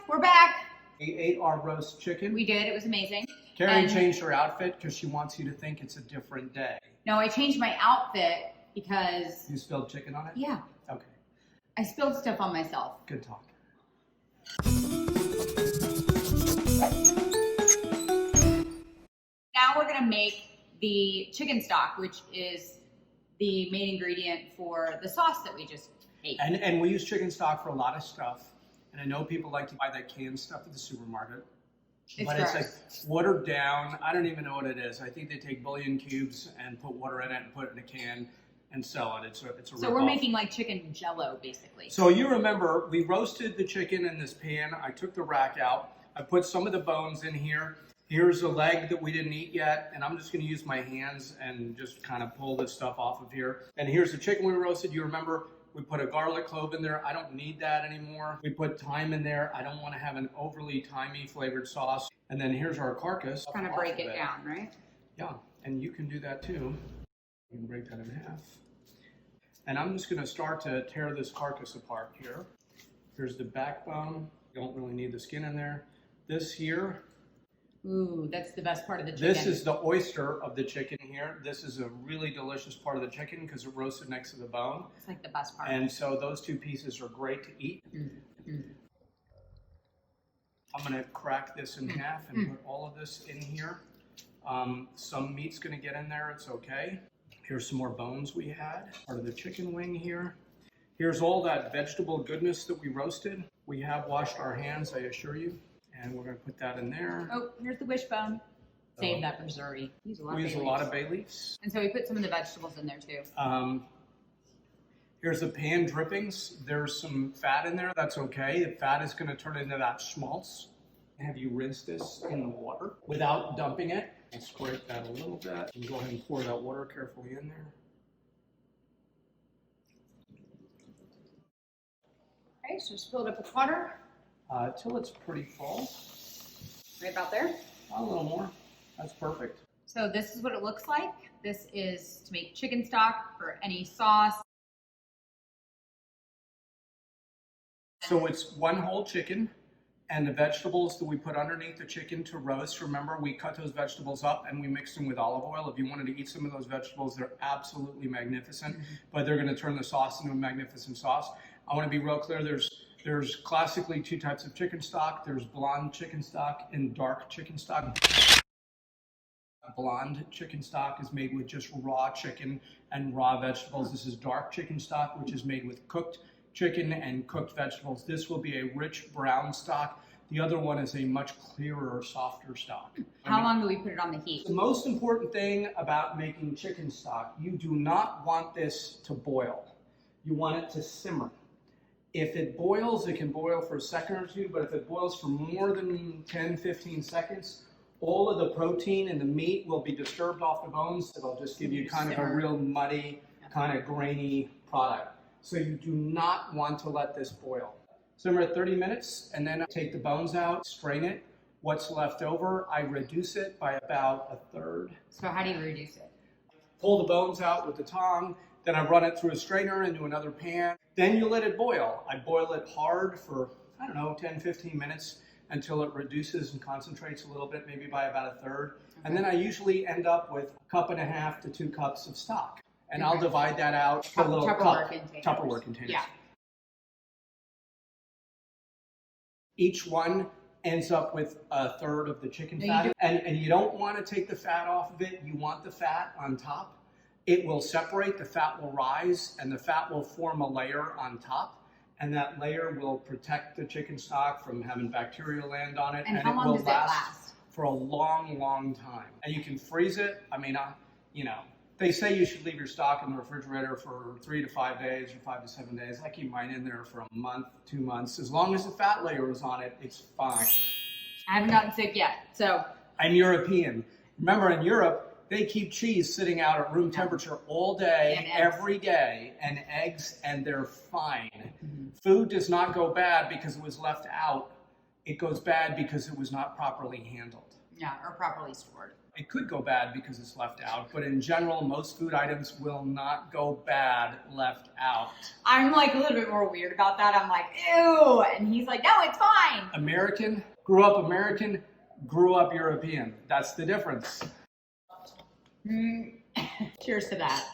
we're back. We ate our roast chicken. We did. It was amazing. Cary changed her outfit because she wants you to think it's a different day. No, I changed my outfit because... You spilled chicken on it? Yeah. Okay. I spilled stuff on myself. Good talk. Now we're going to make the chicken stock, which is the main ingredient for the sauce that we just ate. And we use chicken stock for a lot of stuff. And I know people like to buy that canned stuff at the supermarket. It's like watered down. I don't even know what it is. I think they take bouillon cubes and put water in it and put it in a can and sell it. It's a So we're making like chicken jello, basically. So you remember, we roasted the chicken in this pan. I took the rack out. I put some of the bones in here. Here's a leg that we didn't eat yet, and I'm just going to use my hands and just kind of pull this stuff off of here. And here's the chicken we roasted. You remember, we put a garlic clove in there. I don't need that anymore. We put thyme in there. I don't want to have an overly thymy flavored sauce. And then here's our carcass. Kind of break it down, right? Yeah, and you can do that too. You can break that in half. And I'm just going to start to tear this carcass apart here. Here's the backbone. You don't really need the skin in there. This here. Ooh, that's the best part of the chicken. This is the oyster of the chicken here. This is a really delicious part of the chicken because it roasted next to the bone. It's like the best part. And so those two pieces are great to eat. I'm going to crack this in half and put all of this in here. Some meat's going to get in there. It's okay. Here's some more bones we had. Part of the chicken wing here. Here's all that vegetable goodness that we roasted. We have washed our hands, I assure you. And we're going to put that in there. Oh, here's the wishbone. Save that for Zuri. We use a lot of bay leaves. And so we put some of the vegetables in there too. Here's the pan drippings. There's some fat in there. That's okay. The fat is going to turn into that schmaltz. Have you rinsed this in the water without dumping it? And scrape that a little bit. And go ahead and pour that water carefully in there. Okay, so just fill it up with water. Till it's pretty full. Right about there? A little more. That's perfect. So this is what it looks like. This is to make chicken stock for any sauce. So it's one whole chicken and the vegetables that we put underneath the chicken to roast. Remember, we cut those vegetables up and we mixed them with olive oil. If you wanted to eat some of those vegetables, they're absolutely magnificent, but they're going to turn the sauce into a magnificent sauce. I want to be real clear. There's classically two types of chicken stock. There's blonde chicken stock and dark chicken stock. Blonde chicken stock is made with just raw chicken and raw vegetables. This is dark chicken stock, which is made with cooked chicken and cooked vegetables. This will be a rich brown stock. The other one is a much clearer, softer stock. How long do we put it on the heat? The most important thing about making chicken stock, you do not want this to boil. You want it to simmer. If it boils, it can boil for a second or two, but if it boils for more than 10, 15 seconds, all of the protein in the meat will be disturbed off the bones. It'll just give you kind of a real muddy, kind of grainy product. So you do not want to let this boil. Simmer at 30 minutes, and then take the bones out, strain it. What's left over, I reduce it by about a third. So how do you reduce it? Pull the bones out with the tongue, then I run it through a strainer into another pan. Then you let it boil. I boil it hard for, 10, 15 minutes until it reduces and concentrates a little bit, maybe by about a third. Okay. And then I usually end up with 1.5 to 2 cups of stock. And I'll divide that out to a little Tupperware containers. Yeah. Each one ends up with a third of the chicken fat. And you don't want to take the fat off of it. You want the fat on top. It will separate, the fat will rise, and the fat will form a layer on top. And that layer will protect the chicken stock from having bacteria land on it. And how long does it last? For a long, long time. And you can freeze it. They say you should leave your stock in the refrigerator for 3 to 5 days or 5 to 7 days. I keep mine in there for a month, 2 months. As long as the fat layer is on it, it's fine. I haven't gotten sick yet, so. I'm European. Remember, in Europe, they keep cheese sitting out at room temperature all day, every day, and eggs, and they're fine. Food does not go bad because it was left out. It goes bad because it was not properly handled. Yeah, or properly stored. It could go bad because it's left out, but in general, most food items will not go bad left out. I'm like a little bit more weird about that. I'm like, ew. And he's like, no, it's fine. American, grew up European. That's the difference. Cheers to that.